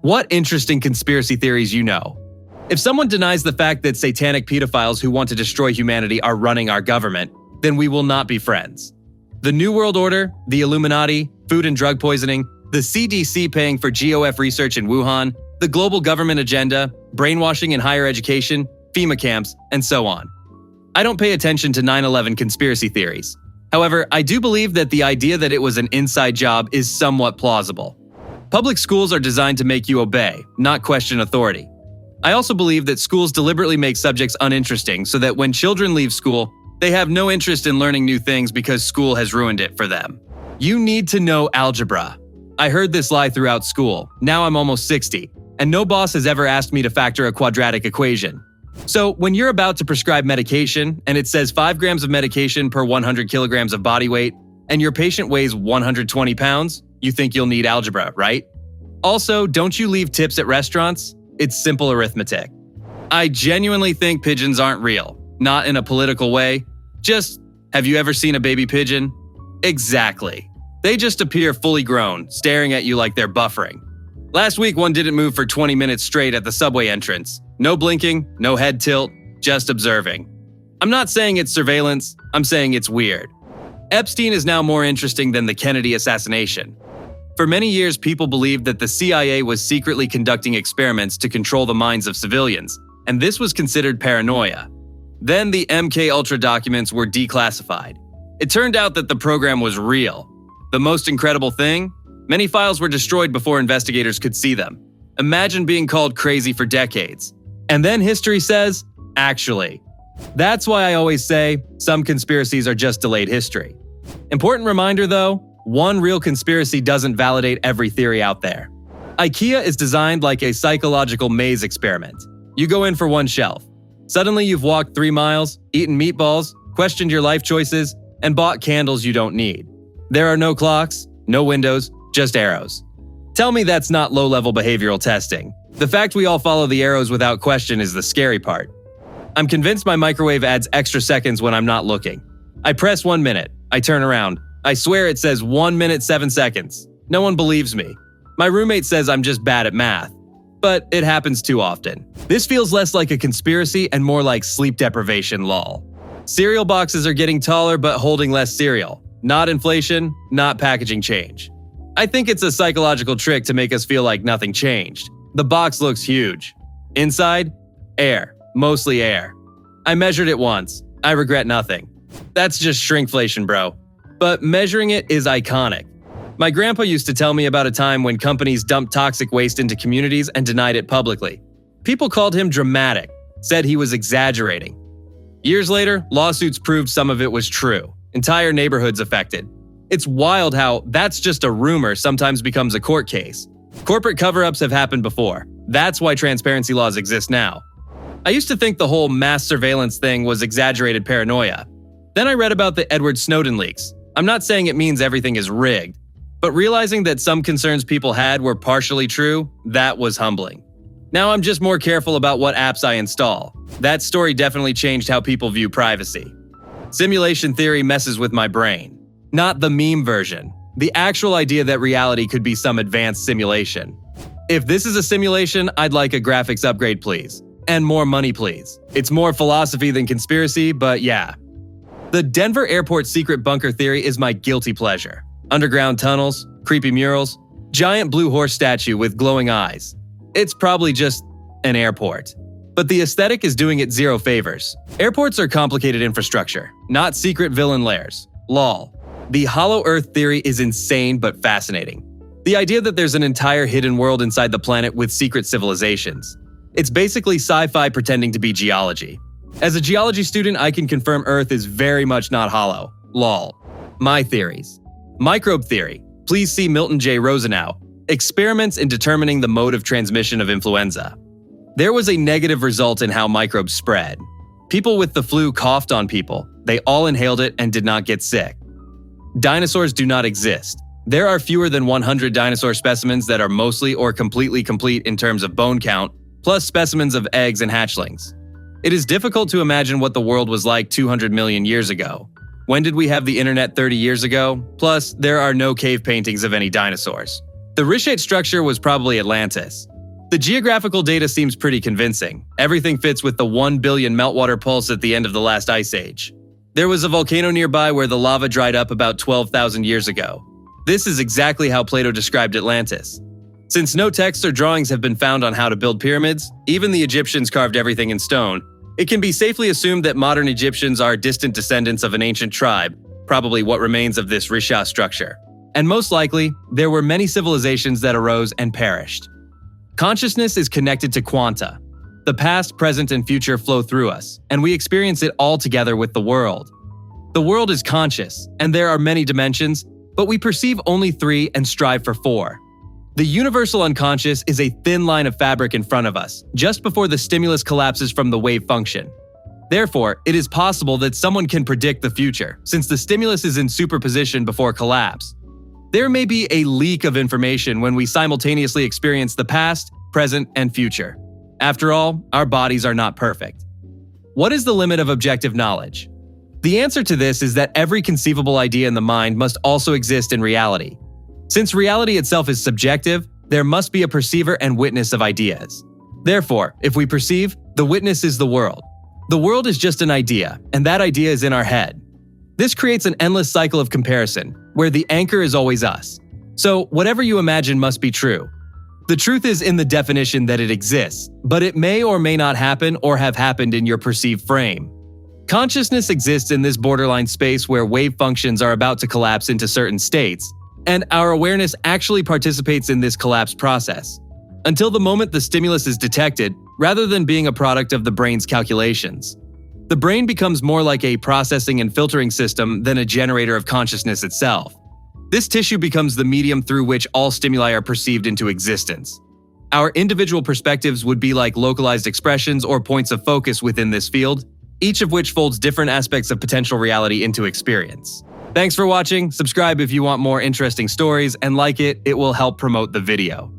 What interesting conspiracy theories you know? If someone denies the fact that satanic pedophiles who want to destroy humanity are running our government, then we will not be friends. The New World Order, the Illuminati, food and drug poisoning, the CDC paying for GOF research in Wuhan, the global government agenda, brainwashing in higher education, FEMA camps, and so on. I don't pay attention to 9/11 conspiracy theories. However, I do believe that the idea that it was an inside job is somewhat plausible. Public schools are designed to make you obey, not question authority. I also believe that schools deliberately make subjects uninteresting so that when children leave school, they have no interest in learning new things because school has ruined it for them. You need to know algebra. I heard this lie throughout school. Now I'm almost 60, and no boss has ever asked me to factor a quadratic equation. So when you're about to prescribe medication and it says 5 grams of medication per 100 kilograms of body weight, and your patient weighs 120 pounds, you think you'll need algebra, right? Also, don't you leave tips at restaurants? It's simple arithmetic. I genuinely think pigeons aren't real. Not in a political way. Just, have you ever seen a baby pigeon? Exactly. They just appear fully grown, staring at you like they're buffering. Last week, one didn't move for 20 minutes straight at the subway entrance. No blinking, no head tilt, just observing. I'm not saying it's surveillance, I'm saying it's weird. Epstein is now more interesting than the Kennedy assassination. For many years, people believed that the CIA was secretly conducting experiments to control the minds of civilians, and this was considered paranoia. Then the MK Ultra documents were declassified. It turned out that the program was real. The most incredible thing? Many files were destroyed before investigators could see them. Imagine being called crazy for decades. And then history says, actually. That's why I always say, some conspiracies are just delayed history. Important reminder though, one real conspiracy doesn't validate every theory out there. IKEA is designed like a psychological maze experiment. You go in for one shelf. Suddenly you've walked 3 miles, eaten meatballs, questioned your life choices, and bought candles you don't need. There are no clocks, no windows, just arrows. Tell me that's not low-level behavioral testing. The fact we all follow the arrows without question is the scary part. I'm convinced my microwave adds extra seconds when I'm not looking. I press 1 minute, I turn around. I swear it says 1 minute 7 seconds. No one believes me. My roommate says I'm just bad at math. But it happens too often. This feels less like a conspiracy and more like sleep deprivation lol. Cereal boxes are getting taller but holding less cereal. Not inflation, not packaging change. I think it's a psychological trick to make us feel like nothing changed. The box looks huge. Inside? Air. Mostly air. I measured it once. I regret nothing. That's just shrinkflation, bro. But measuring it is iconic. My grandpa used to tell me about a time when companies dumped toxic waste into communities and denied it publicly. People called him dramatic, said he was exaggerating. Years later, lawsuits proved some of it was true. Entire neighborhoods affected. It's wild how that's just a rumor sometimes becomes a court case. Corporate cover-ups have happened before. That's why transparency laws exist now. I used to think the whole mass surveillance thing was exaggerated paranoia. Then I read about the Edward Snowden leaks. I'm not saying it means everything is rigged, but realizing that some concerns people had were partially true, that was humbling. Now I'm just more careful about what apps I install. That story definitely changed how people view privacy. Simulation theory messes with my brain. Not the meme version. The actual idea that reality could be some advanced simulation. If this is a simulation, I'd like a graphics upgrade please. And more money please. It's more philosophy than conspiracy, but yeah. The Denver airport secret bunker theory is my guilty pleasure. Underground tunnels, creepy murals, giant blue horse statue with glowing eyes. It's probably just an airport. But the aesthetic is doing it zero favors. Airports are complicated infrastructure, not secret villain lairs. Lol. The hollow earth theory is insane but fascinating. The idea that there's an entire hidden world inside the planet with secret civilizations. It's basically sci-fi pretending to be geology. As a geology student, I can confirm Earth is very much not hollow. Lol. My theories. Microbe theory. Please see Milton J. Rosenau. Experiments in determining the mode of transmission of influenza. There was a negative result in how microbes spread. People with the flu coughed on people. They all inhaled it and did not get sick. Dinosaurs do not exist. There are fewer than 100 dinosaur specimens that are mostly or completely complete in terms of bone count, plus specimens of eggs and hatchlings. It is difficult to imagine what the world was like 200 million years ago. When did we have the internet 30 years ago? Plus, there are no cave paintings of any dinosaurs. The Richet structure was probably Atlantis. The geographical data seems pretty convincing. Everything fits with the 1 billion meltwater pulse at the end of the last ice age. There was a volcano nearby where the lava dried up about 12,000 years ago. This is exactly how Plato described Atlantis. Since no texts or drawings have been found on how to build pyramids, even the Egyptians carved everything in stone, it can be safely assumed that modern Egyptians are distant descendants of an ancient tribe, probably what remains of this Risha structure. And most likely, there were many civilizations that arose and perished. Consciousness is connected to quanta. The past, present, and future flow through us, and we experience it all together with the world. The world is conscious, and there are many dimensions, but we perceive only 3 and strive for 4. The universal unconscious is a thin line of fabric in front of us, just before the stimulus collapses from the wave function. Therefore, it is possible that someone can predict the future, since the stimulus is in superposition before collapse. There may be a leak of information when we simultaneously experience the past, present, and future. After all, our bodies are not perfect. What is the limit of objective knowledge? The answer to this is that every conceivable idea in the mind must also exist in reality. Since reality itself is subjective, there must be a perceiver and witness of ideas. Therefore, if we perceive, the witness is the world. The world is just an idea, and that idea is in our head. This creates an endless cycle of comparison, where the anchor is always us. So, whatever you imagine must be true. The truth is in the definition that it exists, but it may or may not happen or have happened in your perceived frame. Consciousness exists in this borderline space where wave functions are about to collapse into certain states, and our awareness actually participates in this collapse process, until the moment the stimulus is detected, rather than being a product of the brain's calculations. The brain becomes more like a processing and filtering system than a generator of consciousness itself. This tissue becomes the medium through which all stimuli are perceived into existence. Our individual perspectives would be like localized expressions or points of focus within this field, each of which folds different aspects of potential reality into experience. Thanks for watching, subscribe if you want more interesting stories, and like it will help promote the video.